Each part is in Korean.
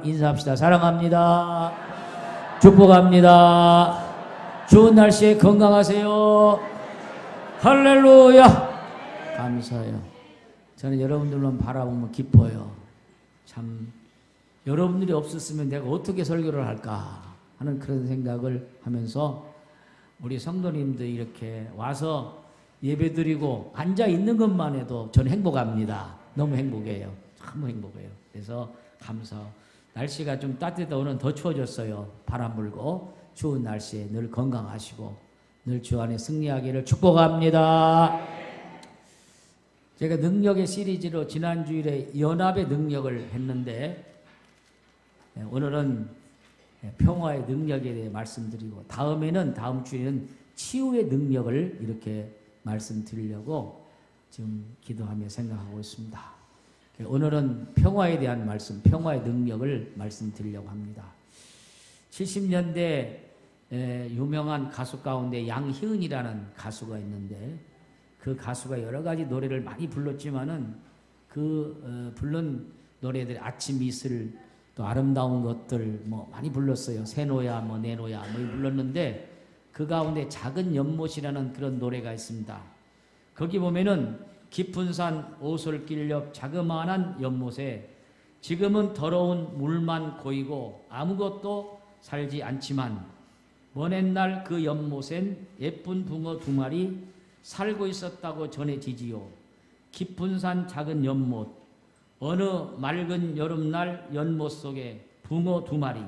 인사합시다. 사랑합니다. 축복합니다. 좋은 날씨에 건강하세요. 할렐루야. 감사해요. 저는 여러분들만 바라보면 기뻐요. 참 여러분들이 없었으면 내가 어떻게 설교를 할까 하는 그런 생각을 하면서 우리 성도님들 이렇게 와서 예배드리고 앉아 있는 것만 해도 저는 행복합니다. 너무 행복해요. 너무 행복해요. 그래서 감사. 날씨가 좀 따뜻하다. 오늘 더 추워졌어요. 바람 불고 추운 날씨에 늘 건강하시고 늘 주 안에 승리하기를 축복합니다. 제가 능력의 시리즈로 지난주일에 연합의 능력을 했는데 오늘은 평화의 능력에 대해 말씀드리고 다음 주에는 치유의 능력을 이렇게 말씀드리려고 지금 기도하며 생각하고 있습니다. 오늘은 평화에 대한 말씀, 평화의 능력을 말씀드리려고 합니다. 70년대 유명한 가수 가운데 양희은이라는 가수가 있는데 그 가수가 여러 가지 노래를 많이 불렀지만은 부른 노래들이 아침 이슬 또 아름다운 것들 뭐 많이 불렀어요. 새노야 뭐 내노야 뭐 불렀는데 그 가운데 작은 연못이라는 그런 노래가 있습니다. 거기 보면은 깊은 산 오솔길 옆 자그마한 연못에 지금은 더러운 물만 고이고 아무것도 살지 않지만 먼 옛날 그 연못엔 예쁜 붕어 2마리 살고 있었다고 전해지지요. 깊은 산 작은 연못, 어느 맑은 여름날 연못 속에 붕어 2마리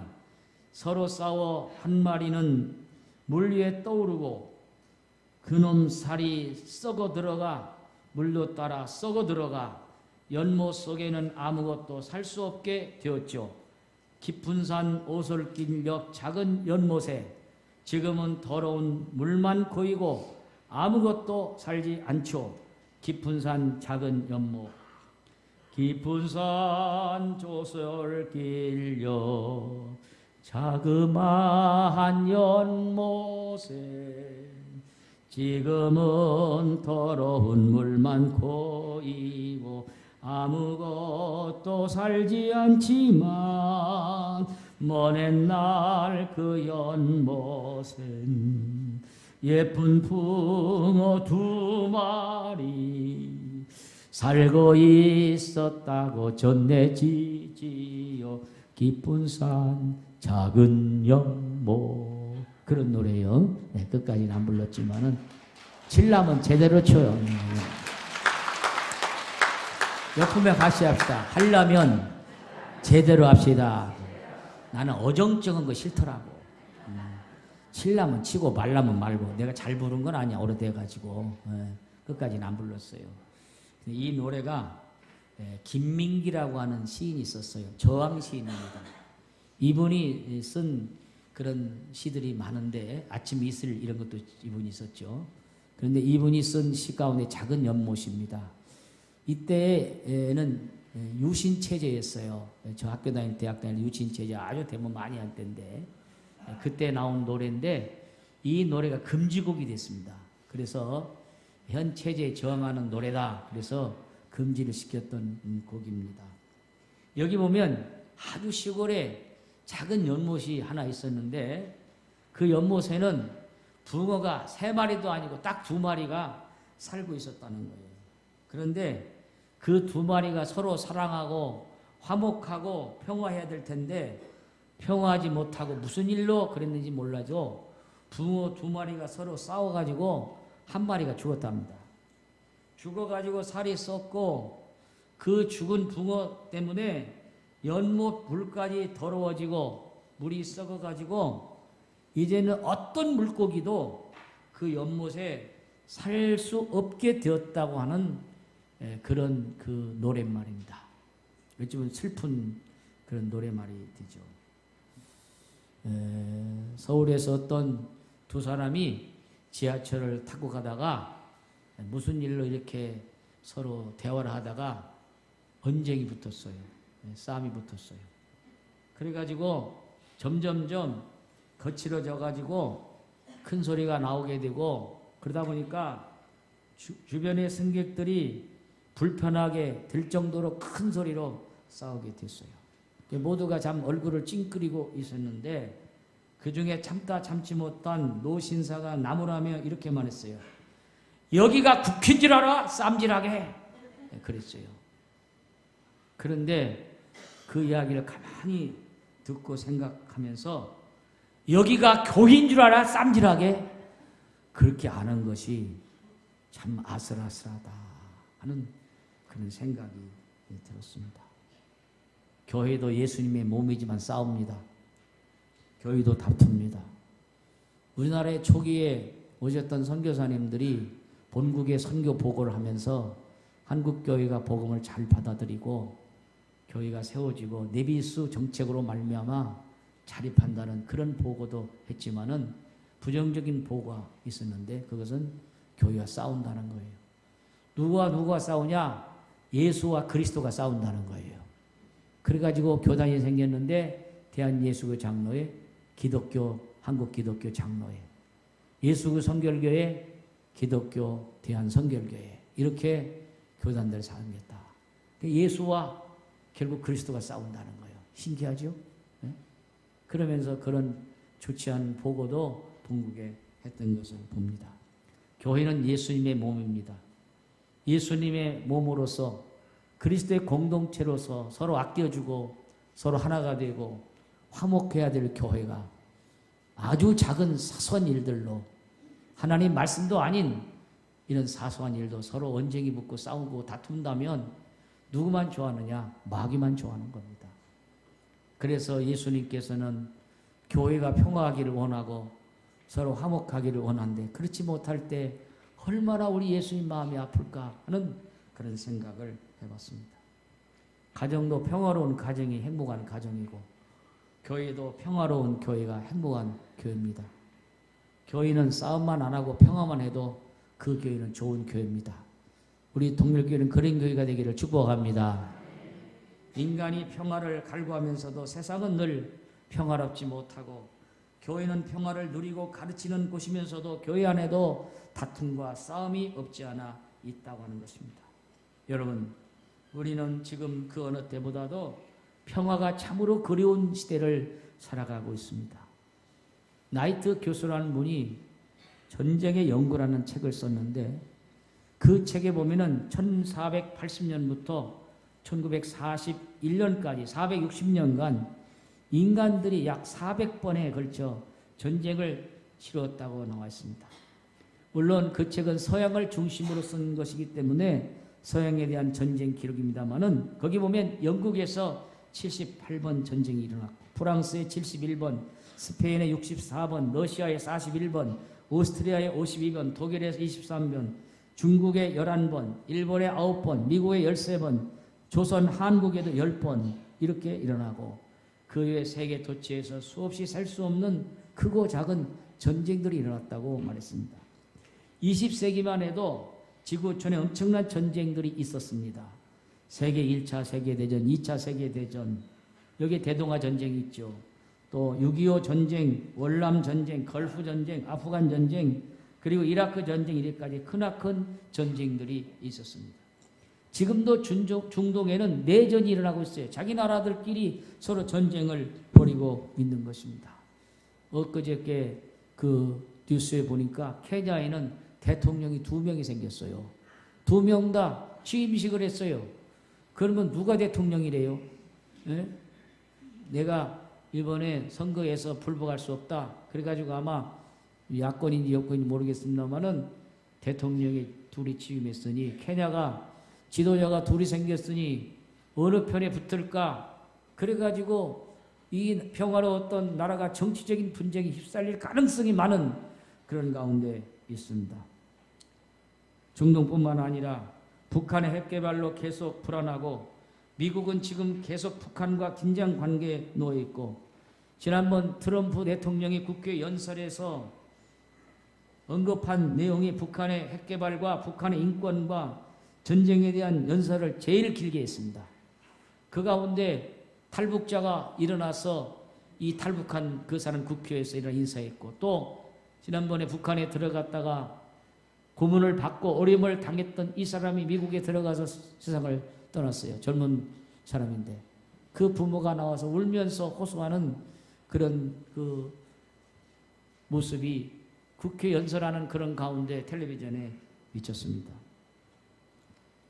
서로 싸워 한 마리는 물 위에 떠오르고 그놈 살이 썩어 들어가 물도 따라 썩어 들어가 연못 속에는 아무것도 살 수 없게 되었죠. 깊은 산 오솔길 옆 작은 연못에 지금은 더러운 물만 고이고 아무것도 살지 않죠. 깊은 산 작은 연못. 깊은 산 오솔길 옆 자그마한 연못에 지금은 더러운 물만 고이고 아무것도 살지 않지만 먼 옛날 그 연못엔 예쁜 붕어 2마리 살고 있었다고 전해지지요. 깊은 산 작은 연못. 그런 노래요. 네, 끝까지는 안 불렀지만은 칠남은 제대로 쳐요. 옆으면 같이 합시다. 하려면 제대로 합시다. 나는 어정쩡한 거 싫더라고. 칠라면 치고 말라면 말고 내가 잘 부른 건 아니야. 오래돼가지고 끝까지는 안 불렀어요. 이 노래가 김민기라고 하는 시인이 있었어요. 저항 시인입니다. 이분이 쓴 그런 시들이 많은데 아침 이슬 이런 것도 이분이 있었죠. 그런데 이분이 쓴 시 가운데 작은 연못입니다. 이때에는 유신체제였어요. 저 학교 다닐 대학 다닐 유신체제 아주 대모 많이 할 때인데 그때 나온 노래인데 이 노래가 금지곡이 됐습니다. 그래서 현 체제에 저항하는 노래다. 그래서 금지를 시켰던 곡입니다. 여기 보면 아주 시골에 작은 연못이 하나 있었는데 그 연못에는 붕어가 3마리도 아니고 딱 2마리가 살고 있었다는 거예요. 그런데 그 2마리가 서로 사랑하고 화목하고 평화해야 될 텐데 평화하지 못하고 무슨 일로 그랬는지 몰라도 붕어 2마리가 서로 싸워가지고 1마리가 죽었답니다. 죽어가지고 살이 썩고 그 죽은 붕어 때문에 연못 물까지 더러워지고 물이 썩어가지고 이제는 어떤 물고기도 그 연못에 살 수 없게 되었다고 하는 그런 그 노랫말입니다. 좀 슬픈 그런 노랫말이 되죠. 서울에서 어떤 2사람이 지하철을 타고 가다가 무슨 일로 이렇게 서로 대화를 하다가 언쟁이 붙었어요. 싸움이 붙었어요. 그래가지고 점점점 거칠어져가지고 큰 소리가 나오게 되고 그러다 보니까 주변의 승객들이 불편하게 들 정도로 큰 소리로 싸우게 됐어요. 모두가 얼굴을 찡그리고 있었는데 그 중에 참지 못한 노신사가 나무라며 이렇게만 했어요. 여기가 국회인 줄 알아? 쌈질하게. 그랬어요. 그런데 그 이야기를 가만히 듣고 생각하면서 여기가 교회인 줄 알아? 쌈질하게. 그렇게 아는 것이 참 아슬아슬하다 하는 그런 생각이 들었습니다. 교회도 예수님의 몸이지만 싸웁니다. 교회도 다툽니다. 우리나라의 초기에 오셨던 선교사님들이 본국에 선교 보고를 하면서 한국교회가 복음을 잘 받아들이고 교회가 세워지고 네비수 정책으로 말미암아 자립한다는 그런 보고도 했지만은 부정적인 보고가 있었는데 그것은 교회가 싸운다는 거예요. 누가 싸우냐? 예수와 그리스도가 싸운다는 거예요. 그래가지고 교단이 생겼는데 대한예수교 장로회, 한국 기독교 장로회, 예수교 선결교회, 기독교 대한선결교회 이렇게 교단들을 생겼다. 예수와 결국 그리스도가 싸운다는 거예요. 신기하죠? 네? 그러면서 그런 좋지 않은 보고도 본국에 했던 것을 봅니다. 교회는 예수님의 몸입니다. 예수님의 몸으로서 그리스도의 공동체로서 서로 아껴주고 서로 하나가 되고 화목해야 될 교회가 아주 작은 사소한 일들로 하나님 말씀도 아닌 이런 사소한 일도 서로 언쟁이 붙고 싸우고 다툰다면 누구만 좋아하느냐? 마귀만 좋아하는 겁니다. 그래서 예수님께서는 교회가 평화하기를 원하고 서로 화목하기를 원한데 그렇지 못할 때 얼마나 우리 예수님 마음이 아플까 하는 그런 생각을 해봤습니다. 가정도 평화로운 가정이 행복한 가정이고 교회도 평화로운 교회가 행복한 교회입니다. 교회는 싸움만 안 하고 평화만 해도 그 교회는 좋은 교회입니다. 우리 동일교회는 그런 교회가 되기를 축복합니다. 인간이 평화를 갈구하면서도 세상은 늘 평화롭지 못하고 교회는 평화를 누리고 가르치는 곳이면서도 교회 안에도 다툼과 싸움이 없지 않아 있다고 하는 것입니다. 여러분, 우리는 지금 그 어느 때보다도 평화가 참으로 그리운 시대를 살아가고 있습니다. 나이트 교수라는 분이 전쟁의 연구라는 책을 썼는데 그 책에 보면은 1480년부터 1941년까지 460년간 인간들이 약 400번에 걸쳐 전쟁을 치렀다고 나와 있습니다. 물론 그 책은 서양을 중심으로 쓴 것이기 때문에 서양에 대한 전쟁 기록입니다만은 거기 보면 영국에서 78번 전쟁이 일어났고 프랑스에 71번, 스페인에 64번, 러시아에 41번, 오스트리아에 52번, 독일에 23번, 중국에 11번, 일본에 9번, 미국에 13번, 조선 한국에도 10번 이렇게 일어나고 그 외 세계 도처에서 수없이 셀 수 없는 크고 작은 전쟁들이 일어났다고 말했습니다. 20세기만 해도 지구촌에 엄청난 전쟁들이 있었습니다. 세계 1차 세계대전, 2차 세계대전, 여기 대동아 전쟁이 있죠. 또 6.25 전쟁, 월남 전쟁, 걸프 전쟁, 아프간 전쟁, 그리고 이라크 전쟁 이래까지 크나큰 전쟁들이 있었습니다. 지금도 중동에는 내전이 일어나고 있어요. 자기 나라들끼리 서로 전쟁을 벌이고 있는 것입니다. 엊그저께 그 뉴스에 보니까 케냐에는 대통령이 2명이 생겼어요. 2명 다 취임식을 했어요. 그러면 누가 대통령이래요? 네? 내가 이번에 선거에서 불복할 수 없다. 그래가지고 아마 야권인지 여권인지 모르겠습니다만은 대통령이 둘이 취임했으니 케냐가 지도자가 둘이 생겼으니 어느 편에 붙을까? 그래가지고 이 평화로웠던 나라가 정치적인 분쟁이 휩쓸릴 가능성이 많은 그런 가운데 있습니다. 중동뿐만 아니라 북한의 핵개발로 계속 불안하고 미국은 지금 계속 북한과 긴장 관계에 놓여 있고 지난번 트럼프 대통령이 국회 연설에서 언급한 내용이 북한의 핵개발과 북한의 인권과 전쟁에 대한 연설을 제일 길게 했습니다. 그 가운데 탈북자가 일어나서 이 탈북한 그 사람 국회에서 이런 인사했고 또 지난번에 북한에 들어갔다가 고문을 받고 어려움을 당했던 이 사람이 미국에 들어가서 세상을 떠났어요. 젊은 사람인데 그 부모가 나와서 울면서 호소하는 그런 그 모습이 국회 연설하는 그런 가운데 텔레비전에 비쳤습니다.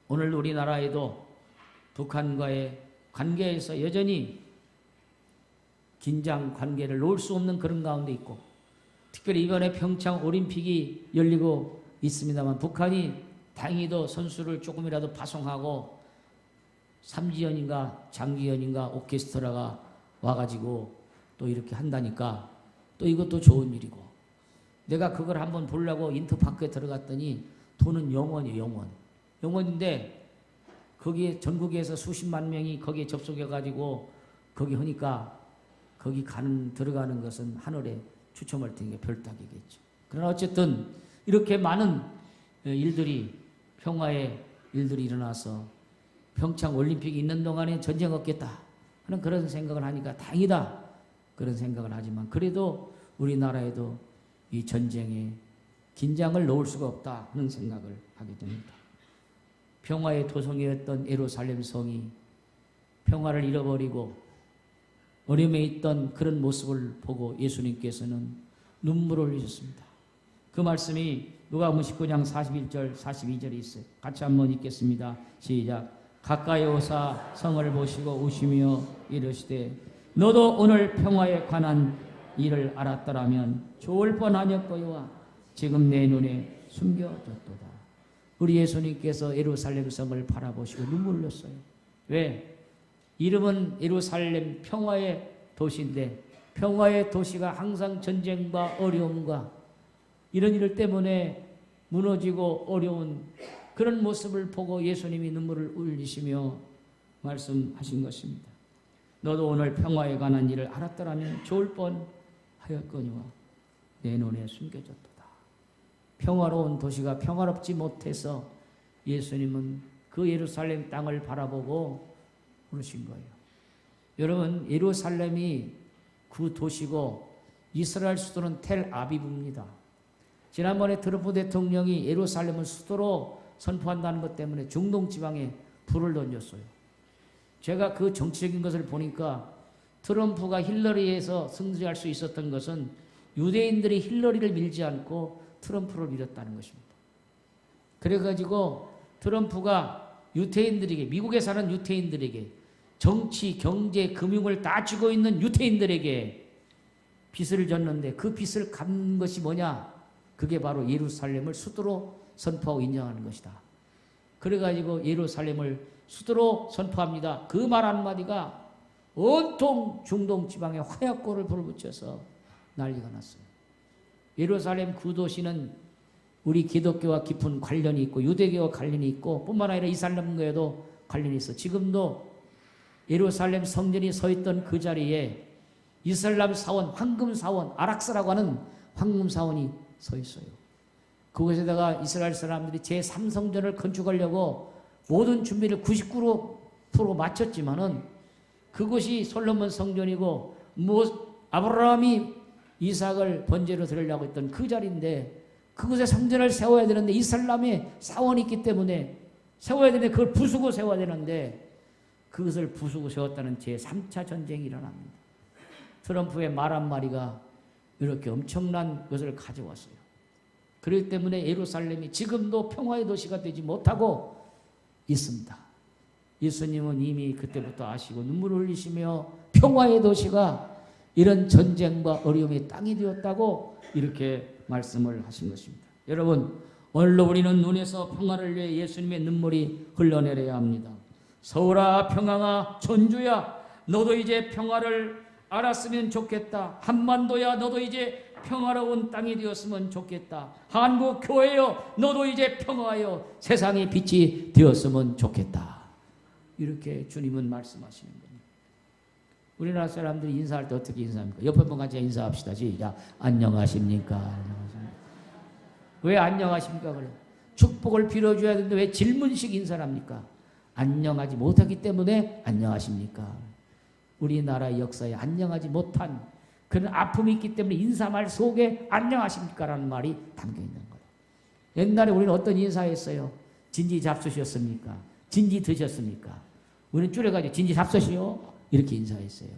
오늘 우리나라에도 북한과의 관계에서 여전히 긴장 관계를 놓을 수 없는 그런 가운데 있고, 특별히 이번에 평창 올림픽이 열리고 있습니다만 북한이 다행히도 선수를 조금이라도 파송하고 삼지연인가 장기연인가 오케스트라가 와가지고 또 이렇게 한다니까 또 이것도 좋은 일이고, 내가 그걸 한번 보려고 인터파크에 들어갔더니 돈은 영원이에요. 영원인데 거기에 전국에서 수십만 명이 거기에 접속해가지고 거기 하니까 거기 들어가는 것은 하늘에 추첨할 테니까 별따기겠죠. 그러나 어쨌든 이렇게 많은 일들이, 평화의 일들이 일어나서 평창 올림픽이 있는 동안에 전쟁 없겠다 하는 그런 생각을 하니까 다행이다 그런 생각을 하지만, 그래도 우리나라에도 이 전쟁에 긴장을 놓을 수가 없다 하는 생각을 하게 됩니다. 평화의 도성이었던 예루살렘 성이 평화를 잃어버리고 어려움에 있던 그런 모습을 보고 예수님께서는 눈물을 흘리셨습니다. 그 말씀이 누가복음 19장 41절 42절에 있어요. 같이 한번 읽겠습니다. 시작. 가까이 오사 성을 보시고 우시며 이르시되 너도 오늘 평화에 관한 일을 알았더라면 좋을 뻔하였거니와 지금 내 눈에 숨겨졌도다. 우리 예수님께서 예루살렘 성을 바라보시고 눈물 흘렸어요. 왜? 이름은 예루살렘 평화의 도시인데 평화의 도시가 항상 전쟁과 어려움과 이런 일 때문에 무너지고 어려운 그런 모습을 보고 예수님이 눈물을 흘리시며 말씀하신 것입니다. 너도 오늘 평화에 관한 일을 알았더라면 좋을 뻔하였거니와 내 눈에 숨겨졌도다. 평화로운 도시가 평화롭지 못해서 예수님은 그 예루살렘 땅을 바라보고 그러신 거예요. 여러분, 예루살렘이 그 도시고 이스라엘 수도는 텔아비브입니다. 지난번에 트럼프 대통령이 예루살렘을 수도로 선포한다는 것 때문에 중동 지방에 불을 던졌어요. 제가 그 정치적인 것을 보니까 트럼프가 힐러리에서 승리할 수 있었던 것은 유대인들이 힐러리를 밀지 않고 트럼프를 밀었다는 것입니다. 그래가지고 트럼프가 유태인들에게, 미국에 사는 유태인들에게, 정치, 경제, 금융을 다 쥐고 있는 유태인들에게 빚을 졌는데 그 빚을 갚는 것이 뭐냐? 그게 바로 예루살렘을 수도로 선포하고 인정하는 것이다. 그래가지고 예루살렘을 수도로 선포합니다. 그 말 한마디가 온통 중동 지방에 화약고를 불붙여서 난리가 났어요. 예루살렘 그 도시는 우리 기독교와 깊은 관련이 있고 유대교와 관련이 있고 뿐만 아니라 이슬람교에도 관련이 있어. 지금도 예루살렘 성전이 서 있던 그 자리에 이슬람 사원, 황금 사원, 아락사라고 하는 황금 사원이 서 있어요. 그곳에다가 이스라엘 사람들이 제3성전을 건축하려고 모든 준비를 99% 마쳤지만은 그곳이 솔로몬 성전이고 아브라함이 이삭을 번제로 드리려고 했던 그 자리인데 그곳에 성전을 세워야 되는데 이슬람의 사원이 있기 때문에 세워야 되는데 그걸 부수고 세워야 되는데 그것을 부수고 세웠다는 제3차 전쟁이 일어납니다. 트럼프의 말 한마디가 이렇게 엄청난 것을 가져왔어요. 그렇기 때문에 예루살렘이 지금도 평화의 도시가 되지 못하고 있습니다. 예수님은 이미 그때부터 아시고 눈물을 흘리시며 평화의 도시가 이런 전쟁과 어려움의 땅이 되었다고 이렇게 말씀을 하신 것입니다. 여러분, 오늘도 우리는 눈에서 평화를 위해 예수님의 눈물이 흘러내려야 합니다. 서울아, 평화가, 전주야, 너도 이제 평화를 알았으면 좋겠다. 한반도야, 너도 이제 평화로운 땅이 되었으면 좋겠다. 한국 교회여, 너도 이제 평화하여 세상의 빛이 되었으면 좋겠다. 이렇게 주님은 말씀하시는 겁니다. 우리나라 사람들이 인사할 때 어떻게 인사합니까? 옆에 분 같이 인사합시다. 시작. 안녕하십니까? 안녕하십니까? 왜 안녕하십니까? 그래. 축복을 빌어줘야 되는데 왜 질문식 인사를 합니까? 안녕하지 못하기 때문에 안녕하십니까? 우리나라 역사에 안녕하지 못한 그런 아픔이 있기 때문에 인사말 속에 안녕하십니까? 라는 말이 담겨 있는 거예요. 옛날에 우리는 어떤 인사했어요? 진지 잡수셨습니까? 진지 드셨습니까? 우리는 줄여가지고 진지 잡수시오. 이렇게 인사했어요.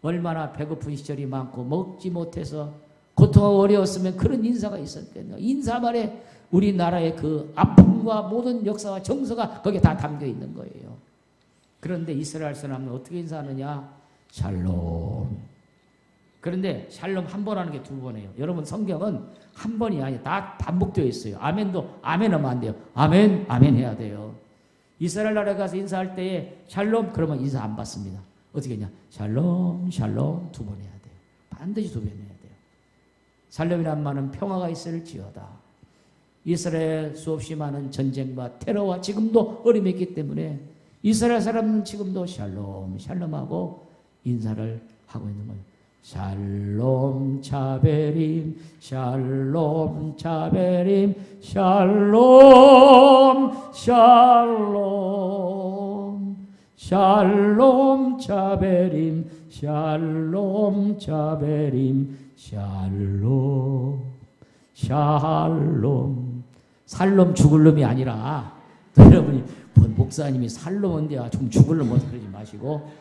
얼마나 배고픈 시절이 많고 먹지 못해서 고통하고 어려웠으면 그런 인사가 있었겠네요. 인사말에 우리나라의 그 아픔과 모든 역사와 정서가 거기에 다 담겨 있는 거예요. 그런데 이스라엘 사람은 어떻게 인사하느냐? 샬롬. 그런데 샬롬 한 번 하는 게 두 번 해요. 여러분 성경은 한 번이 아니에요. 다 반복되어 있어요. 아멘도 아멘 하면 안 돼요. 아멘, 아멘 해야 돼요. 이스라엘 나라에 가서 인사할 때에 샬롬 그러면 인사 안 받습니다. 어떻게 했냐? 샬롬, 샬롬 두 번 해야 돼요. 반드시 두 번 해야 돼요. 샬롬이란 말은 평화가 있을지어다. 이스라엘 수없이 많은 전쟁과 테러와 지금도 어려움이 있기 때문에 이스라엘 사람은 지금도 샬롬, 샬롬하고 인사를 하고 있는 거예요. 샬롬 차베림, 샬롬 차베림, 샬롬, 샬롬, 샬롬 차베림, 샬롬 차베림, 샬롬, 샬롬. 살롬 죽을 놈이 아니라 여러분이 목사님이 살롬인데 좀 죽을 놈 어떻게 그러지 마시고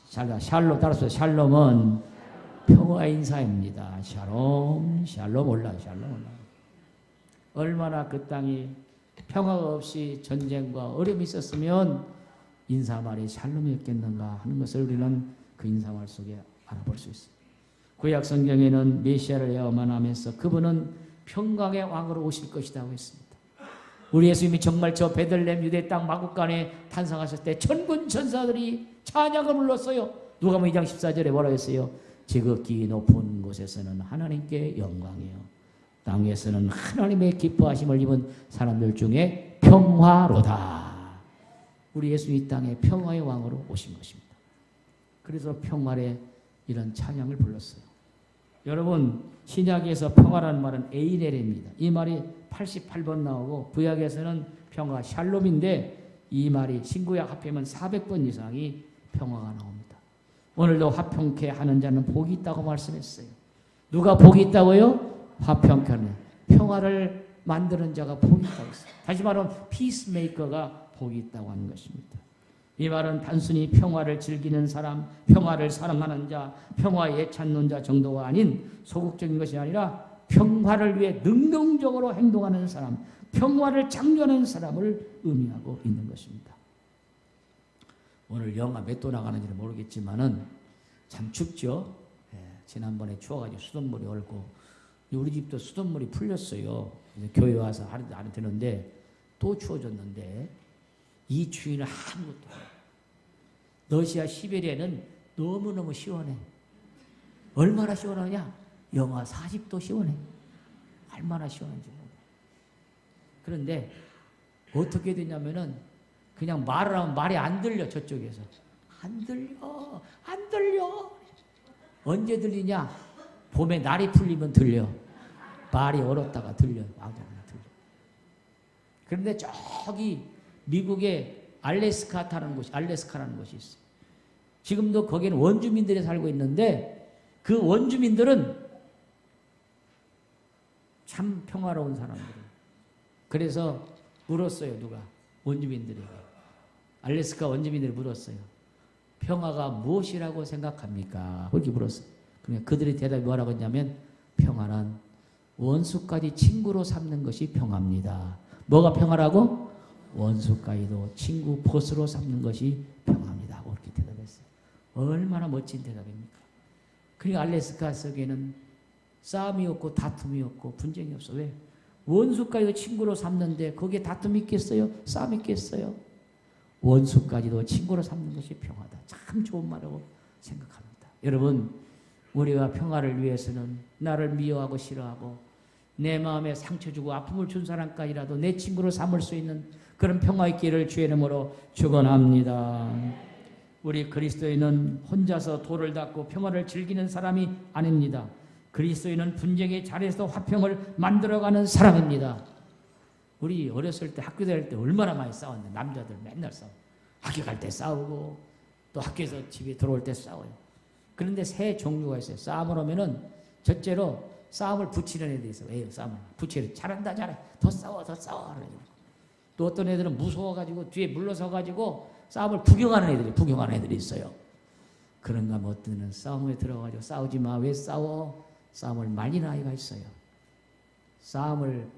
샬롬 따라서 샬롬은 평화의 인사입니다. 샬롬, 샬롬 올라, 샬롬 올라. 얼마나 그 땅이 평화가 없이 전쟁과 어려움이 있었으면 인사말이 샬롬이었겠는가 하는 것을 우리는 그 인사말 속에 알아볼 수 있습니다. 구약 성경에는 메시아를 예언하면서 그분은 평강의 왕으로 오실 것이라고 했습니다. 우리 예수님이 정말 저 베들레헴 유대 땅 마국간에 탄생하셨을 때 천군 천사들이 찬양을 불렀어요. 누가복음 2장 14절에 뭐라고 했어요? 지극히 높은 곳에서는 하나님께 영광이요 땅에서는 하나님의 기뻐하심을 입은 사람들 중에 평화로다. 우리 예수님 이 땅에 평화의 왕으로 오신 것입니다. 그래서 평화의 이런 찬양을 불렀어요. 여러분 신약에서 평화라는 말은 에이넬입니다. 이 말이 88번 나오고 구약에서는 평화 샬롬인데 이 말이 신구약 합하면 400번 이상이 평화가 나옵니다. 오늘도 화평케 하는 자는 복이 있다고 말씀했어요. 누가 복이 있다고요? 화평케 하는 평화를 만드는 자가 복이 있다고 했어요. 다시 말하면 피스메이커가 복이 있다고 하는 것입니다. 이 말은 단순히 평화를 즐기는 사람, 평화를 사랑하는 자, 평화에 애찾는 자 정도가 아닌 소극적인 것이 아니라 평화를 위해 능동적으로 행동하는 사람, 평화를 창조하는 사람을 의미하고 있는 것입니다. 오늘 영하 몇 도 나가는지는 모르겠지만은 참 춥죠. 지난번에 추워가지고 수돗물이 얼고 우리 집도 수돗물이 풀렸어요. 교회 와서 하루도 안 되는데 또 추워졌는데 이 추위는 아무것도 없어요. 러시아 시베리아는 너무너무 시원해. 얼마나 시원하냐? 영하 40도 시원해. 얼마나 시원한지 모르겠어요. 그런데 어떻게 되냐면은 그냥 말을 하면 말이 안 들려. 저쪽에서 안 들려, 안 들려. 언제 들리냐? 봄에 날이 풀리면 들려. 말이 얼었다가 들려. 아무나 들려. 그런데 저기 미국의 알래스카라는 곳이 있어. 지금도 거기는 원주민들이 살고 있는데 그 원주민들은 참 평화로운 사람들이에요. 그래서 물었어요. 누가? 원주민들에게. 알래스카 원주민들이 물었어요. 평화가 무엇이라고 생각합니까? 그렇게 물었어요. 그러니까 그들의 대답이 뭐라고 했냐면 평화는 원수까지 친구로 삼는 것이 평화입니다. 뭐가 평화라고? 원수까지도 친구 보스로 삼는 것이 평화입니다. 그렇게 대답했어요. 얼마나 멋진 대답입니까? 그러니까 알래스카 속에는 싸움이 없고 다툼이 없고 분쟁이 없어. 왜? 원수까지도 친구로 삼는데 거기에 다툼이 있겠어요? 싸움이 있겠어요? 원수까지도 친구로 삼는 것이 평화다. 참 좋은 말이라고 생각합니다. 여러분, 우리가 평화를 위해서는 나를 미워하고 싫어하고 내 마음에 상처 주고 아픔을 준 사람까지라도 내 친구로 삼을 수 있는 그런 평화 있기를 주의 이름으로 축원합니다. 우리 그리스도인은 혼자서 돌을 닦고 평화를 즐기는 사람이 아닙니다. 그리스도인은 분쟁의 자리에서 화평을 만들어가는 사람입니다. 우리 어렸을 때 학교 다닐 때 얼마나 많이 싸웠는데 남자들 맨날 싸워. 학교 갈 때 싸우고 또 학교에서 집에 들어올 때 싸워요. 그런데 세 종류가 있어요. 싸움을 하면은 첫째로 싸움을 붙이는 애들이 있어요. 왜요? 싸움을 붙이는 잘한다 잘해 더 싸워 더 싸워. 또 어떤 애들은 무서워가지고 뒤에 물러서가지고 싸움을 구경하는 애들이 있어요. 그런가 하면 어떤 이는 싸움에 들어가지고 싸우지 마. 왜 싸워? 싸움을 말리는 아이가 있어요. 싸움을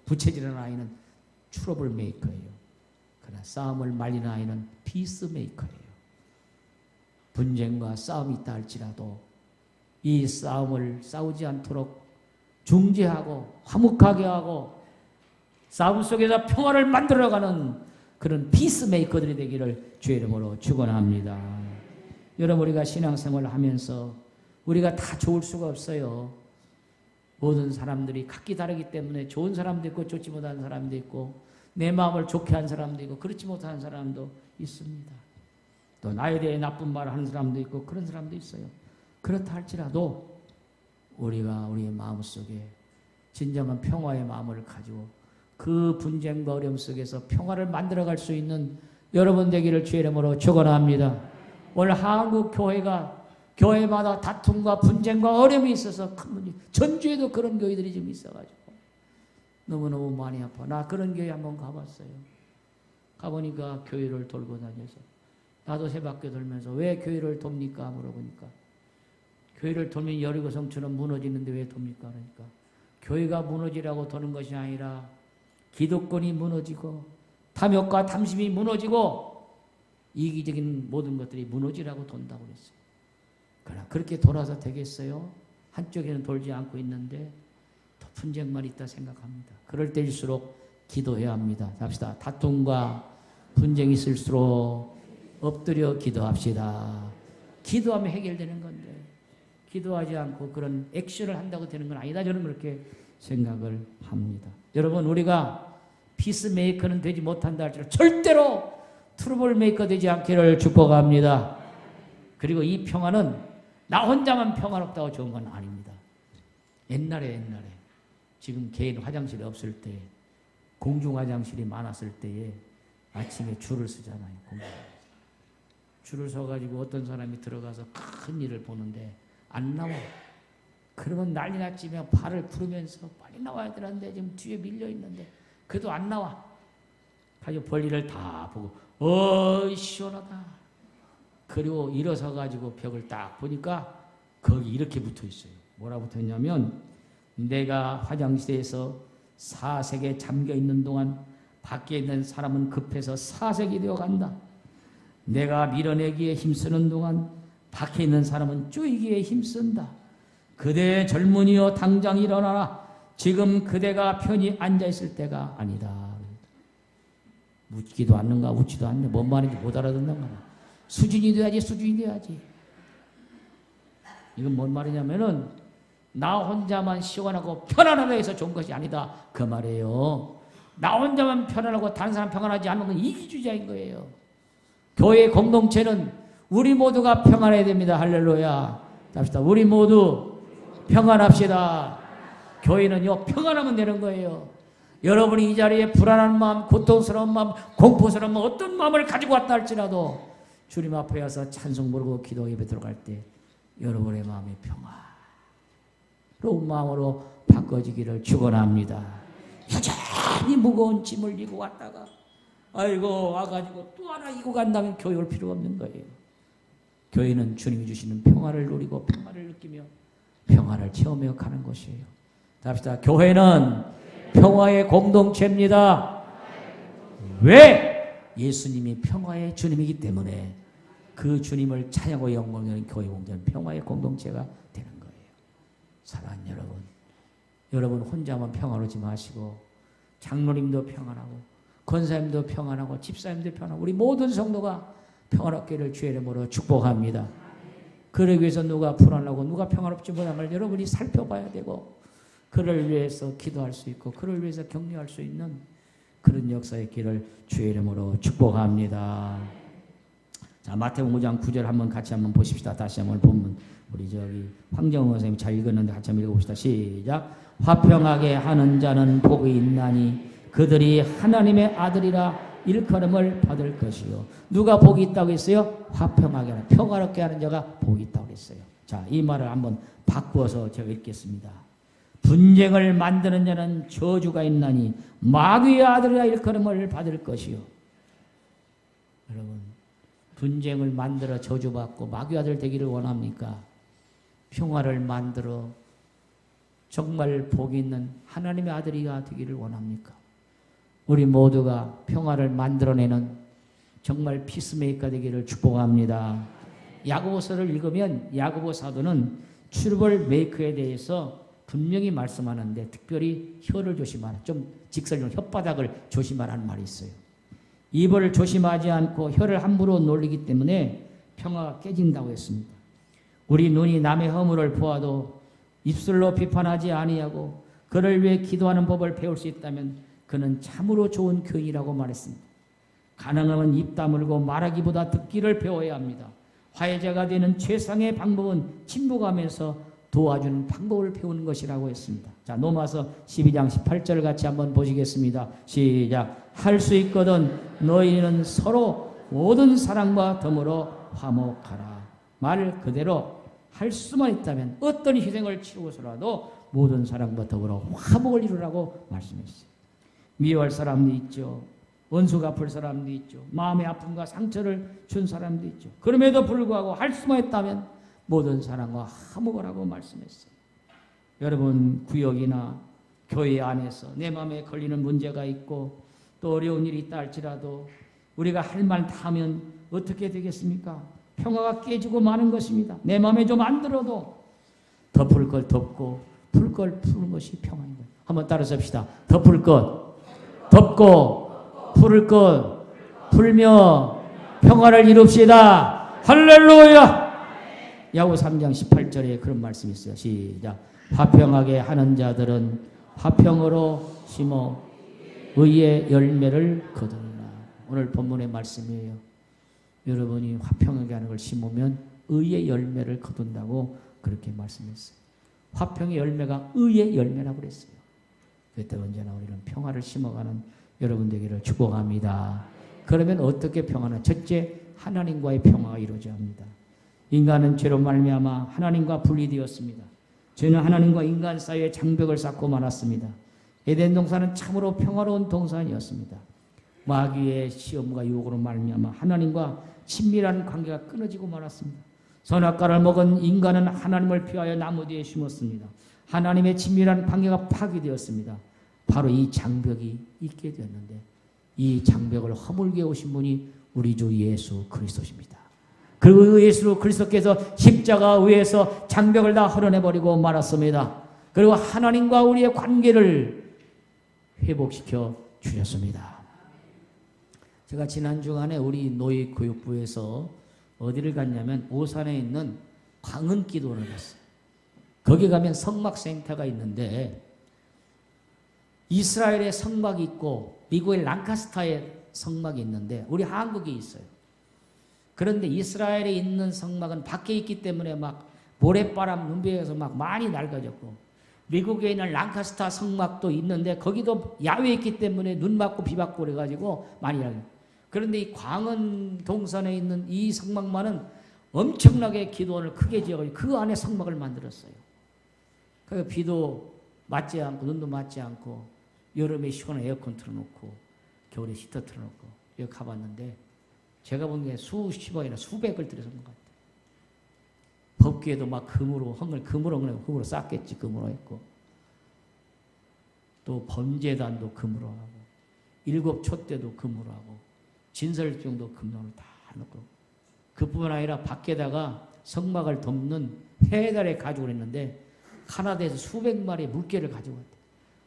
부채지는 아이는 트러블 메이커예요. 그러나 싸움을 말리는 아이는 피스 메이커예요. 분쟁과 싸움이 있다 할지라도 이 싸움을 싸우지 않도록 중재하고 화목하게 하고 싸움 속에서 평화를 만들어가는 그런 피스메이커들이 되기를 주의 이름으로 축원합니다. 여러분, 우리가 신앙생활을 하면서 우리가 다 좋을 수가 없어요. 모든 사람들이 각기 다르기 때문에 좋은 사람도 있고 좋지 못한 사람도 있고 내 마음을 좋게 한 사람도 있고 그렇지 못한 사람도 있습니다. 또 나에 대해 나쁜 말을 하는 사람도 있고 그런 사람도 있어요. 그렇다 할지라도 우리가 우리의 마음속에 진정한 평화의 마음을 가지고 그 분쟁과 어려움 속에서 평화를 만들어갈 수 있는 여러분 되기를 주의 이름으로 축원합니다. 오늘 한국 교회가 교회마다 다툼과 분쟁과 어려움이 있어서 큰 문제. 전주에도 그런 교회들이 좀 있어가지고 너무너무 많이 아파. 나 그런 교회 한번 가봤어요. 가보니까 교회를 돌고 다녀서 나도 새밖에 돌면서 왜 교회를 돕니까? 물어보니까 교회를 돌면 여리고 성처럼 무너지는데 왜 돕니까? 그러니까 교회가 무너지라고 도는 것이 아니라 기득권이 무너지고 탐욕과 탐심이 무너지고 이기적인 모든 것들이 무너지라고 돈다고 그랬어요. 그러나 그렇게 돌아서 되겠어요? 한쪽에는 돌지 않고 있는데 더 분쟁만 있다 생각합니다. 그럴 때일수록 기도해야 합니다. 합시다. 다툼과 분쟁이 있을수록 엎드려 기도합시다. 기도하면 해결되는 건데 기도하지 않고 그런 액션을 한다고 되는 건 아니다. 저는 그렇게 생각을 합니다. 여러분, 우리가 피스메이커는 되지 못한다 할지라도 절대로 트러블 메이커 되지 않기를 축복합니다. 그리고 이 평화는 나 혼자만 평화롭다고 좋은 건 아닙니다. 옛날에 지금 개인 화장실이 없을 때 공중 화장실이 많았을 때에 아침에 줄을 쓰잖아요. 줄을 서가지고 어떤 사람이 들어가서 큰 일을 보는데 안 나와. 그러면 난리 났지만 발을 부르면서 빨리 나와야 되는데 지금 뒤에 밀려 있는데 그래도 안 나와. 가지고 볼일을 다 보고 시원하다. 그리고 일어서 가지고 벽을 딱 보니까 거기 이렇게 붙어 있어요. 뭐라 붙어 있냐면 내가 화장실에서 사색에 잠겨 있는 동안 밖에 있는 사람은 급해서 사색이 되어 간다. 내가 밀어내기에 힘쓰는 동안 밖에 있는 사람은 쪼이기에 힘쓴다. 그대 젊은이여 당장 일어나라. 지금 그대가 편히 앉아있을 때가 아니다. 묻지도 않는가 웃지도 않네. 뭔 말인지 못 알아듣는가. 수준이 돼야지. 이건 뭔 말이냐면은 나 혼자만 시원하고 편안하다 해서 좋은 것이 아니다. 그 말이에요. 나 혼자만 편안하고 다른 사람 평안하지 않는 건 이기주의자인 거예요. 교회 공동체는 우리 모두가 평안해야 됩니다. 할렐루야. 합시다. 우리 모두 평안합시다. 교회는요, 평안하면 되는 거예요. 여러분이 이 자리에 불안한 마음, 고통스러운 마음, 공포스러운 마음, 어떤 마음을 가지고 왔다 할지라도 주님 앞에 와서 찬송 부르고 기도 예배 들어갈 때 여러분의 마음이 평화로운 마음으로 바꿔지기를 축원합니다. 여전히 무거운 짐을 지고 왔다가 아이고 와가지고 또 하나 이고 간다면 교회 올 필요가 없는 거예요. 교회는 주님이 주시는 평화를 누리고 평화를 느끼며 평화를 체험해 가는 것이에요. 합시다. 교회는 평화의 공동체입니다. 왜? 예수님이 평화의 주님이기 때문에 그 주님을 찬양하고 영광하는 교회 공동체는 평화의 공동체가 되는 거예요. 사랑하는 여러분 혼자만 평화로지 마시고 장로님도 평안하고 권사님도 평안하고 집사님도 평안하고 우리 모든 성도가 평화롭기를 주의 이름으로 축복합니다. 그러기 위해서 누가 불안하고 누가 평화롭지 못한 걸 여러분이 살펴봐야 되고 그를 위해서 기도할 수 있고 그를 위해서 격려할 수 있는 그런 역사의 길을 주의 이름으로 축복합니다. 자, 마태복음 5장 9절 한번 같이 한번 보십시다. 다시 한번 보면 우리 황정호 선생님이 잘 읽었는데 같이 한번 읽어봅시다. 시작. 화평하게 하는 자는 복이 있나니 그들이 하나님의 아들이라 일컬음을 받을 것이요. 누가 복이 있다고 했어요? 화평하게 하는, 평화롭게 하는 자가 복이 있다고 했어요. 자, 이 말을 한번 바꾸어서 제가 읽겠습니다. 분쟁을 만드는 자는 저주가 있나니 마귀의 아들이라 일컬음을 받을 것이요. 여러분, 분쟁을 만들어 저주받고 마귀 아들 되기를 원합니까? 평화를 만들어 정말 복 있는 하나님의 아들이가 되기를 원합니까? 우리 모두가 평화를 만들어내는 정말 피스메이커 되기를 축복합니다. 야고보서를 읽으면 야고보 사도는 트러블 메이커에 대해서 분명히 말씀하는데 특별히 혀를 조심하라. 좀 직설적으로 혓바닥을 조심하라는 말이 있어요. 입을 조심하지 않고 혀를 함부로 놀리기 때문에 평화가 깨진다고 했습니다. 우리 눈이 남의 허물을 보아도 입술로 비판하지 아니하고 그를 위해 기도하는 법을 배울 수 있다면 그는 참으로 좋은 교인이라고 말했습니다. 가능하면 입 다물고 말하기보다 듣기를 배워야 합니다. 화해자가 되는 최상의 방법은 침묵하면서 도와주는 방법을 배우는 것이라고 했습니다. 자, 로마서 12장 18절 같이 한번 보시겠습니다. 시작. 할 수 있거든 너희는 서로 모든 사랑과 더불어 화목하라. 말 그대로 할 수만 있다면 어떤 희생을 치르고서라도 모든 사랑과 더불어 화목을 이루라고 말씀했어요. 미워할 사람도 있죠. 원수 갚을 사람도 있죠. 마음의 아픔과 상처를 준 사람도 있죠. 그럼에도 불구하고 할 수만 있다면 모든 사랑과 화목을 하고 말씀했어요. 여러분 구역이나 교회 안에서 내 마음에 걸리는 문제가 있고 또 어려운 일이 있다 할지라도 우리가 할 말 다 하면 어떻게 되겠습니까? 평화가 깨지고 마는 것입니다. 내 마음에 좀 안 들어도 덮을 걸 덮고 풀 걸 푸는 것이 평화인 거예요. 한번 따라서 합시다. 덮을 것 덮고 풀을 것 풀며 평화를 이룹시다. 할렐루야. 야고 3장 18절에 그런 말씀이 있어요. 시작. 화평하게 하는 자들은 화평으로 심어 의의 열매를 거두리라. 오늘 본문의 말씀이에요. 여러분이 화평하게 하는 걸 심으면 의의 열매를 거둔다고 그렇게 말씀했어요. 화평의 열매가 의의 열매라고 그랬어요. 그때 언제나 우리는 평화를 심어가는 여러분 되기를 축복합니다. 그러면 어떻게 평화는? 첫째, 하나님과의 평화가 이루어져야 합니다. 인간은 죄로 말미암아 하나님과 분리되었습니다. 죄는 하나님과 인간 사이에 장벽을 쌓고 말았습니다. 에덴 동산은 참으로 평화로운 동산이었습니다. 마귀의 시험과 유혹으로 말미암아 하나님과 친밀한 관계가 끊어지고 말았습니다. 선악과를 먹은 인간은 하나님을 피하여 나무 뒤에 숨었습니다. 하나님의 친밀한 관계가 파괴되었습니다. 바로 이 장벽이 있게 되었는데 이 장벽을 허물게 오신 분이 우리 주 예수 그리스도십니다. 그리고 예수 그리스도께서 십자가 위에서 장벽을 다 헐어내버리고 말았습니다. 그리고 하나님과 우리의 관계를 회복시켜 주셨습니다. 제가 지난 주간에 우리 노예교육부에서 어디를 갔냐면 오산에 있는 광흥기도원을 갔어요. 거기 가면 성막센터가 있는데 이스라엘의 성막이 있고 미국의 랑카스타의 성막이 있는데 우리 한국에 있어요. 그런데 이스라엘에 있는 성막은 밖에 있기 때문에 막 모래바람 눈비에서 막 많이 낡아졌고 미국에 있는 랑카스타 성막도 있는데 거기도 야외에 있기 때문에 눈 맞고 비 맞고 그래가지고 많이 낡아요. 그런데 이 광원 동산에 있는 이 성막만은 엄청나게 기도원을 크게 지어가지고 그 안에 성막을 만들었어요. 그러니까 비도 맞지 않고 눈도 맞지 않고 여름에 시원한 에어컨 틀어놓고 겨울에 히터 틀어놓고 여기 가봤는데 제가 본 게 수십억이나 수백을 들여서 온 것 같아요. 법궤도 막 금으로 금으로 쌌겠지. 금으로 했고 또 범죄단도 금으로 하고 일곱 촛대도 금으로 하고 진설정도 금으로 다 넣고 그뿐만 아니라 밖에다가 성막을 덮는 해달의 가죽을 했는데 카나다에서 수백 마리의 물개를 가지고 왔대.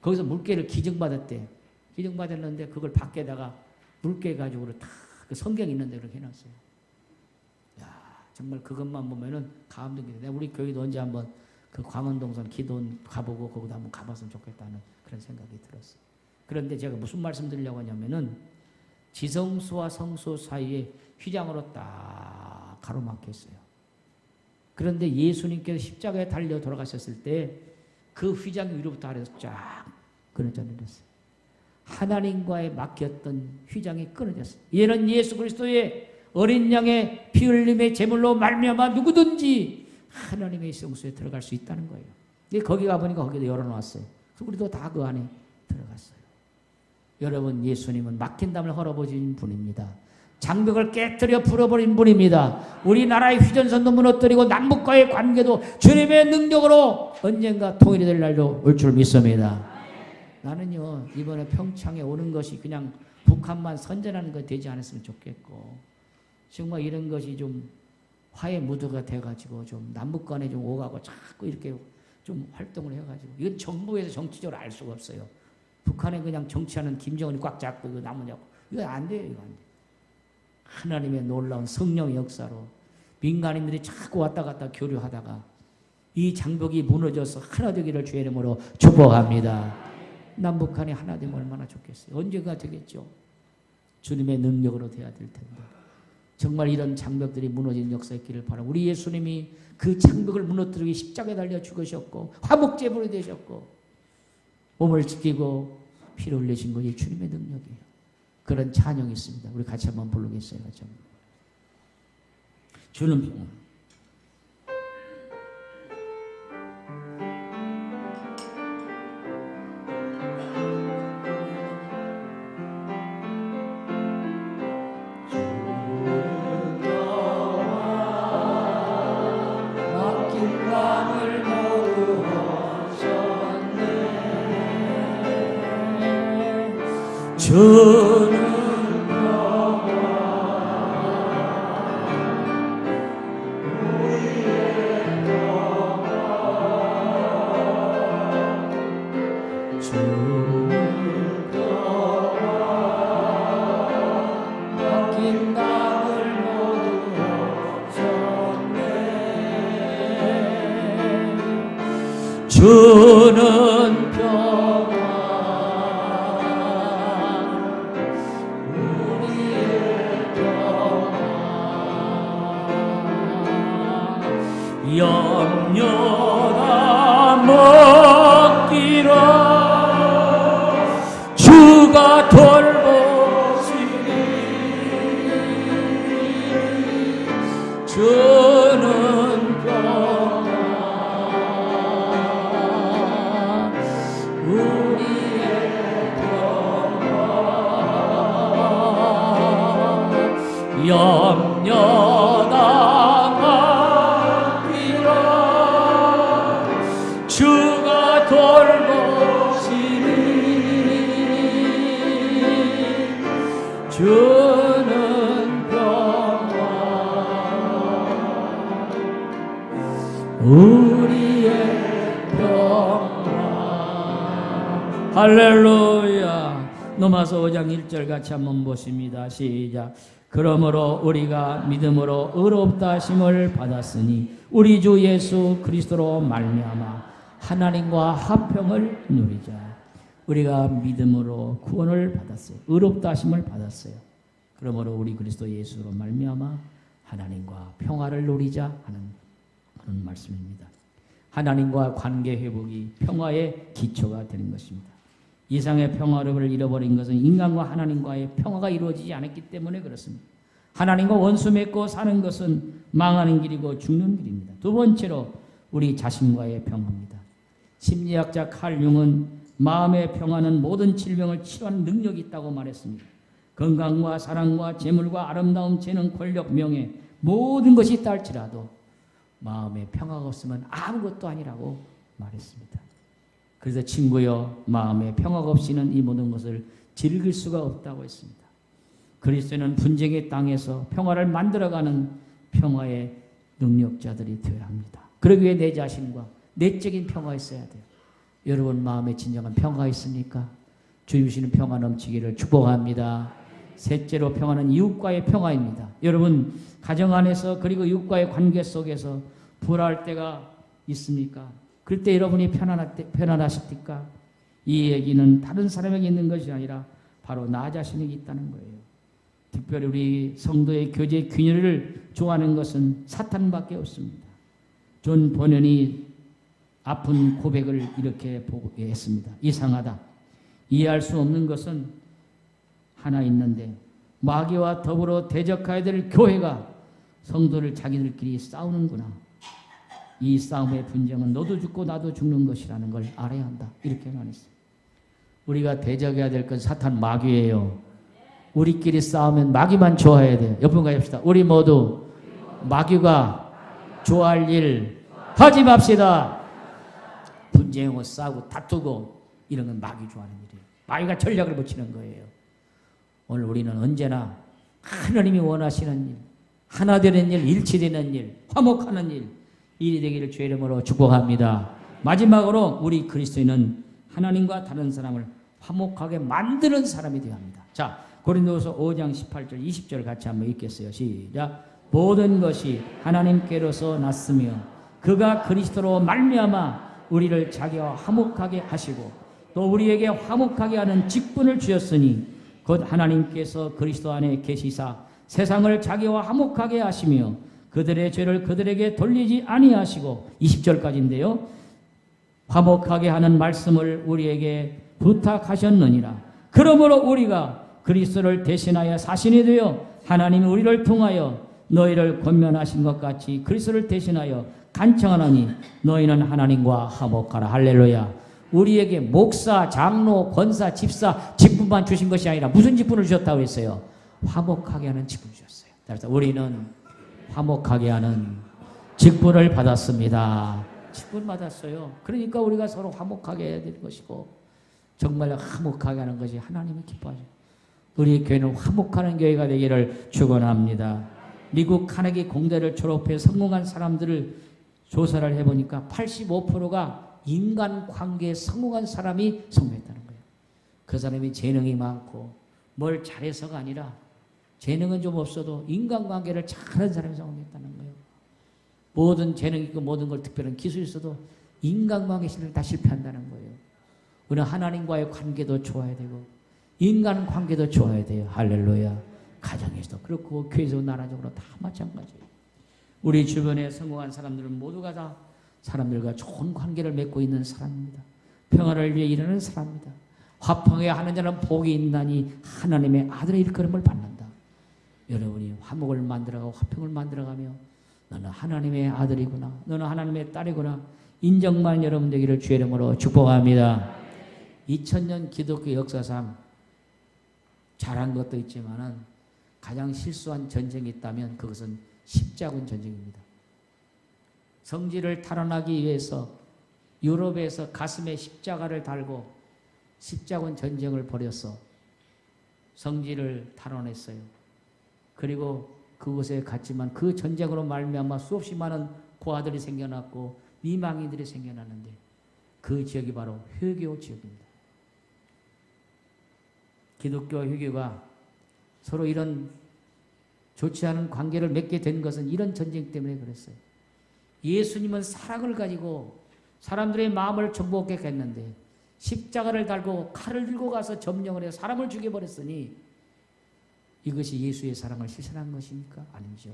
거기서 물개를 기증받았대. 기증받았는데 그걸 밖에다가 물개 가죽으로 다 그 성경 있는데 그렇게 해놨어요. 야, 정말 그것만 보면은 감동이 돼. 우리 교회도 언제 한번 그 광원동산 기도원 가보고 거기도 한번 가봤으면 좋겠다는 그런 생각이 들었어요. 그런데 제가 무슨 말씀 드리려고 하냐면은 지성소와 성소 사이에 휘장으로 딱 가로막혔어요. 그런데 예수님께서 십자가에 달려 돌아가셨을 때 그 휘장 위로부터 아래서 쫙 끊어져 내렸어요. 하나님과의 막혔던 휘장이 끊어졌어요. 이는 예수 그리스도의 어린 양의 피 흘림의 제물로 말미암아 누구든지 하나님의 성소에 들어갈 수 있다는 거예요. 거기 가보니까 거기도 열어놨어요. 그래서 우리도 다 그 안에 들어갔어요. 여러분 예수님은 막힌 담을 헐어보신 분입니다. 장벽을 깨뜨려 풀어버린 분입니다. 우리나라의 휴전선도 무너뜨리고 남북과의 관계도 주님의 능력으로 언젠가 통일이 될 날도 올 줄 믿습니다. 나는요, 이번에 평창에 오는 것이 그냥 북한만 선전하는 거 되지 않았으면 좋겠고, 정말 이런 것이 좀 화해 무드가 돼가지고 좀 남북 간에 좀 오가고 자꾸 이렇게 좀 활동을 해가지고, 이건 정부에서 정치적으로 알 수가 없어요. 북한에 그냥 정치하는 김정은이 꽉 잡고 이거 남으냐고. 이거 안 돼요, 이거 안 돼요. 하나님의 놀라운 성령의 역사로 민간인들이 자꾸 왔다 갔다 교류하다가 이 장벽이 무너져서 하나 되기를 주의 이름으로 축복합니다. 남북한이 하나 되면 얼마나 좋겠어요. 언제가 되겠죠. 주님의 능력으로 돼야 될 텐데. 정말 이런 장벽들이 무너진 역사의 길을 바라고, 우리 예수님이 그 장벽을 무너뜨리기 십자가에 달려 죽으셨고 화목제물이 되셨고 몸을 지키고 피를 흘리신 것이 주님의 능력이에요. 그런 찬양이 있습니다. 우리 같이 한번 부르겠어요. 같이 한번. 주는 평안. 주는 주는 평안 우리의 평안 염려나 먹기라 주가 돌보시니 주는 평안 염려나가리라 주가 돌보시니 주는 평안 우리의 평안. 할렐루야. 로마서 5장 1절 같이 한번 보십니다. 시작. 그러므로 우리가 믿음으로 의롭다 하심을 받았으니 우리 주 예수 그리스도로 말미암아 하나님과 화평을 누리자. 우리가 믿음으로 구원을 받았어요. 의롭다 하심을 받았어요. 그러므로 우리 그리스도 예수로 말미암아 하나님과 평화를 누리자 하는 그런 말씀입니다. 하나님과 관계 회복이 평화의 기초가 되는 것입니다. 이상의 평화를 잃어버린 것은 인간과 하나님과의 평화가 이루어지지 않았기 때문에 그렇습니다. 하나님과 원수 맺고 사는 것은 망하는 길이고 죽는 길입니다. 두 번째로 우리 자신과의 평화입니다. 심리학자 칼 융은 마음의 평화는 모든 질병을 치료하는 능력이 있다고 말했습니다. 건강과 사랑과 재물과 아름다움, 재능, 권력, 명예 모든 것이 있다 할지라도 마음의 평화가 없으면 아무것도 아니라고 말했습니다. 그래서 친구여 마음의 평화가 없이는 이 모든 것을 즐길 수가 없다고 했습니다. 그리스도는 분쟁의 땅에서 평화를 만들어가는 평화의 능력자들이 되어야 합니다. 그러기 위해 내 자신과 내적인 평화가 있어야 돼요. 여러분 마음에 진정한 평화가 있습니까? 주님 주시는 평화 넘치기를 축복합니다. 셋째로 평화는 이웃과의 평화입니다. 여러분 가정 안에서 그리고 이웃과의 관계 속에서 불화할 때가 있습니까? 그럴 때 여러분이 편안하십니까? 이 얘기는 다른 사람에게 있는 것이 아니라 바로 나 자신에게 있다는 거예요. 특별히 우리 성도의 교제 균열을 좋아하는 것은 사탄밖에 없습니다. 존 버넌이 아픈 고백을 이렇게 했습니다. 이상하다. 이해할 수 없는 것은 하나 있는데 마귀와 더불어 대적해야 될 교회가 성도를 자기들끼리 싸우는구나. 이 싸움의 분쟁은 너도 죽고 나도 죽는 것이라는 걸 알아야 한다. 이렇게 말했어요. 우리가 대적해야 될 건 사탄 마귀예요. 우리끼리 싸우면 마귀만 좋아해야 돼요. 옆분 같이 합시다. 우리 모두 마귀가 좋아할 일 하지 맙시다. 분쟁하고 싸우고 다투고 이런 건 마귀 좋아하는 일이에요. 마귀가 전략을 붙이는 거예요. 오늘 우리는 언제나 하나님이 원하시는 일, 하나 되는 일, 일치되는 일, 화목하는 일, 일이 되기를 주의 이름으로 축복합니다. 마지막으로 우리 그리스도인은 하나님과 다른 사람을 화목하게 만드는 사람이 되어야 합니다. 자, 고린도서 5장 18절 20절 같이 한번 읽겠어요. 시작. 모든 것이 하나님께로서 났으며 그가 그리스도로 말미암아 우리를 자기와 화목하게 하시고 또 우리에게 화목하게 하는 직분을 주셨으니 곧 하나님께서 그리스도 안에 계시사 세상을 자기와 화목하게 하시며 그들의 죄를 그들에게 돌리지 아니하시고 20절까지인데요. 화목하게 하는 말씀을 우리에게 부탁하셨느니라. 그러므로 우리가 그리스도를 대신하여 사신이 되어 하나님이 우리를 통하여 너희를 권면하신 것 같이 그리스도를 대신하여 간청하노니 너희는 하나님과 화목하라. 할렐루야. 우리에게 목사, 장로, 권사, 집사 직분만 주신 것이 아니라 무슨 직분을 주셨다고 했어요? 화목하게 하는 직분을 주셨어요. 그래서 우리는 화목하게 하는 직분을 받았습니다. 직분 받았어요. 그러니까 우리가 서로 화목하게 해야 될 것이고 정말 화목하게 하는 것이 하나님이 기뻐하죠. 우리 교회는 화목하는 교회가 되기를 축원합니다. 미국 카네기 공대를 졸업해 성공한 사람들을 조사를 해보니까 85%가 인간관계에 성공한 사람이 성공했다는 거예요. 그 사람이 재능이 많고 뭘 잘해서가 아니라 재능은 좀 없어도 인간관계를 잘하는 사람이 성공했다는 거예요. 모든 재능 있고 모든 걸 특별한 기술이 있어도 인간관계 실을 다 실패한다는 거예요. 우리는 하나님과의 관계도 좋아야 되고 인간관계도 좋아야 돼요. 할렐루야. 가정에서도 그렇고 교회에서 나라적으로 다 마찬가지예요. 우리 주변에 성공한 사람들은 모두가 다 사람들과 좋은 관계를 맺고 있는 사람입니다. 평화를 위해 일하는 사람입니다. 화평에 하는 자는 복이 있나니 하나님의 아들의 일컬음을 받는다. 여러분이 화목을 만들어가고 화평을 만들어가며 너는 하나님의 아들이구나. 너는 하나님의 딸이구나. 인정만 여러분 되기를 주의 이름으로 축복합니다. 2000년 기독교 역사상 잘한 것도 있지만은 가장 실수한 전쟁이 있다면 그것은 십자군 전쟁입니다. 성지를 탈환하기 위해서 유럽에서 가슴에 십자가를 달고 십자군 전쟁을 벌였어. 성지를 탈환했어요. 그리고 그곳에 갔지만 그 전쟁으로 말미암아 수없이 많은 고아들이 생겨났고 미망인들이 생겨났는데 그 지역이 바로 회교 지역입니다. 기독교와 회교가 서로 이런 좋지 않은 관계를 맺게 된 것은 이런 전쟁 때문에 그랬어요. 예수님은 사랑을 가지고 사람들의 마음을 정복하게 했는데 십자가를 달고 칼을 들고 가서 점령을 해서 사람을 죽여버렸으니 이것이 예수의 사랑을 실천한 것입니까? 아니죠.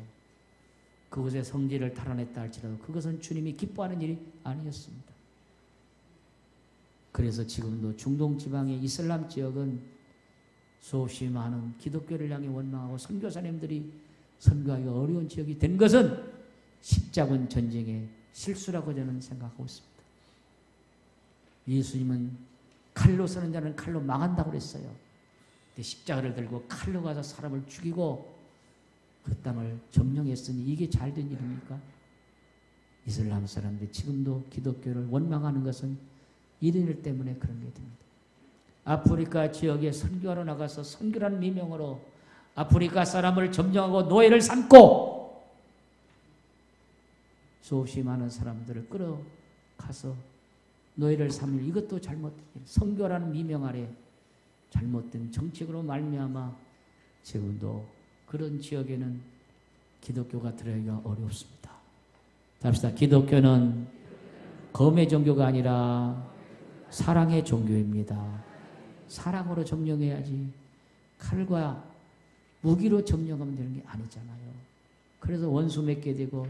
그곳에 성지를 탈환했다 할지라도 그것은 주님이 기뻐하는 일이 아니었습니다. 그래서 지금도 중동 지방의 이슬람 지역은 수없이 많은 기독교를 향해 원망하고 선교사님들이 선교하기 어려운 지역이 된 것은 십자군 전쟁의 실수라고 저는 생각하고 있습니다. 예수님은 칼로 쓰는 자는 칼로 망한다고 그랬어요. 근데 십자가를 들고 칼로 가서 사람을 죽이고 그 땅을 점령했으니 이게 잘된 일입니까? 이슬람 사람들이 지금도 기독교를 원망하는 것은 이런 일 때문에 그런 게 됩니다. 아프리카 지역에 선교하러 나가서 선교라는 미명으로 아프리카 사람을 점령하고 노예를 삼고 수없이 많은 사람들을 끌어가서 노예를 삼는 이것도 잘못된 일. 선교라는 미명 아래 잘못된 정책으로 말미암아 지금도 그런 지역에는 기독교가 들어가기가 어렵습니다. 답시다. 기독교는 검의 종교가 아니라 사랑의 종교입니다. 사랑으로 점령해야지 칼과 무기로 점령하면 되는 게 아니잖아요. 그래서 원수 맺게 되고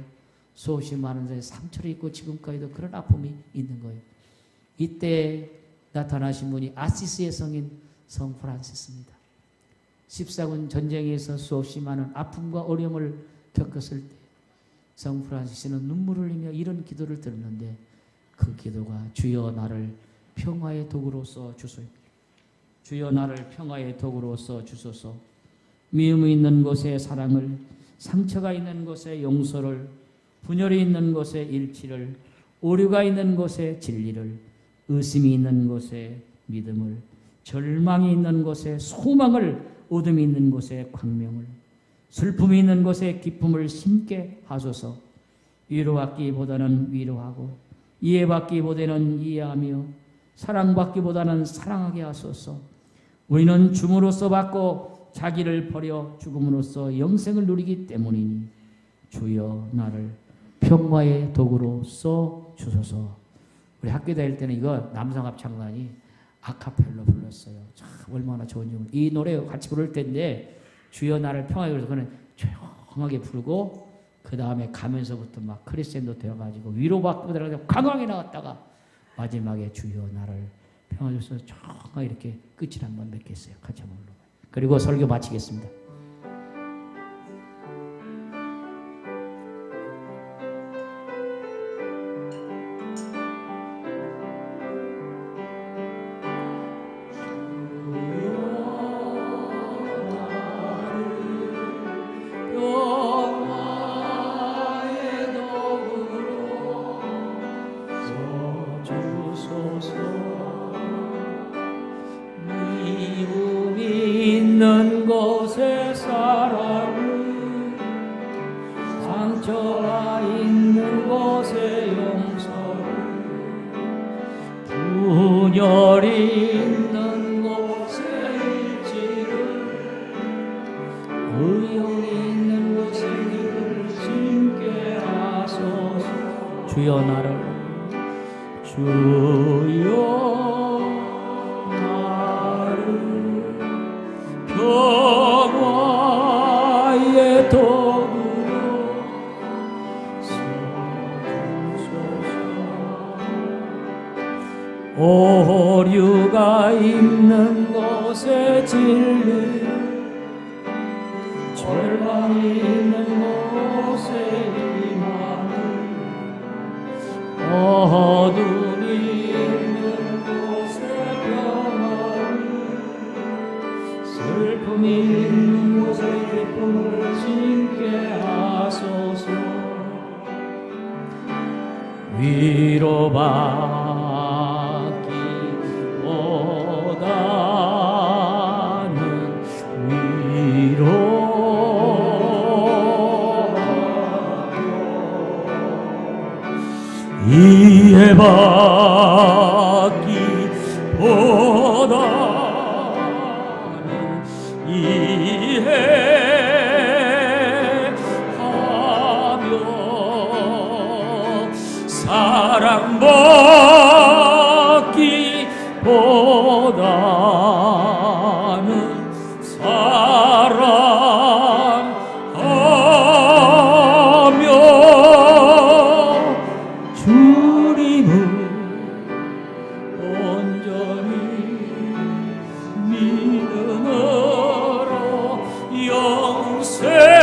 수없이 많은 자의 상처를 입고 지금까지도 그런 아픔이 있는 거예요. 이때 나타나신 분이 아시스의 성인 성 프란시스입니다. 14군 전쟁에서 수없이 많은 아픔과 어려움을 겪었을 때 성 프란시스는 눈물을 흘리며 이런 기도를 드렸는데 그 기도가 주여 나를 평화의 도구로서 주소입니다. 주여 나를 평화의 도구로서 주소서. 미움이 있는 곳에 사랑을, 상처가 있는 곳에 용서를, 분열이 있는 곳에 일치를, 오류가 있는 곳에 진리를, 의심이 있는 곳에 믿음을, 절망이 있는 곳에 소망을, 어둠이 있는 곳에 광명을, 슬픔이 있는 곳에 기쁨을 심게 하소서. 위로받기보다는 위로하고, 이해받기보다는 이해하며, 사랑받기보다는 사랑하게 하소서. 우리는 줌으로써 받고 자기를 버려 죽음으로써 영생을 누리기 때문이니 주여 나를 평화의 도구로 써 주소서. 우리 학교 다닐 때는 이거 남성합창단이 아카펠로 불렀어요. 참 얼마나 좋은지. 이 노래 같이 부를 텐데 주여 나를 평화에, 그래서 그는 조용하게 부르고 그 다음에 가면서부터 막 크리스텐도 되어가지고 위로받고 들어가서 강하게 나왔다가 마지막에 주여 나를 평화 주소서 조용하게 이렇게 끝을 한번 맺겠어요. 같이 한번 불러봐요. 그리고 설교 마치겠습니다. 있는 곳에 사랑을, 상처가 있는 곳에 용서를, 분열이 있는 곳에 일치를, 의욕이 있는 곳에 길을 심게 하소서. 주여 나를, 주여 평화의 도구로 써주소서. 오류가 있는 곳에 진리, 절망이 있는 곳에 희망을, 어둠이 있는 곳에 평화를, 슬픔이 있는 곳에 기쁨을 심게 하소서. 위로받기보다는 위로받고, 이해받기보다는 이해하며, 사랑받기보다는 사랑하며, 주님을 온전히 믿음으로 영생을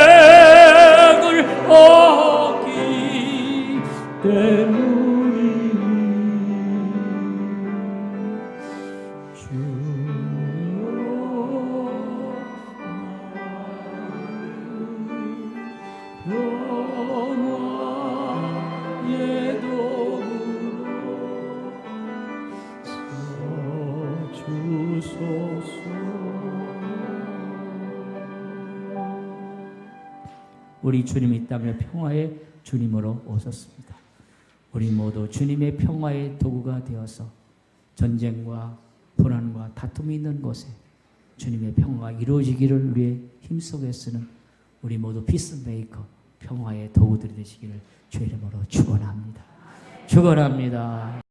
얻기 때문이니 주여 평화의 도구로 써주소서. 우리 주님이 이 땅에 평화의 주님으로 오셨습니다. 우리 모두 주님의 평화의 도구가 되어서 전쟁과 불안과 다툼이 있는 곳에 주님의 평화가 이루어지기를 위해 힘쓰고 쓰는 우리 모두 피스메이커, 평화의 도구들이 되시기를 주의 이름으로 축원합니다. 축원합니다.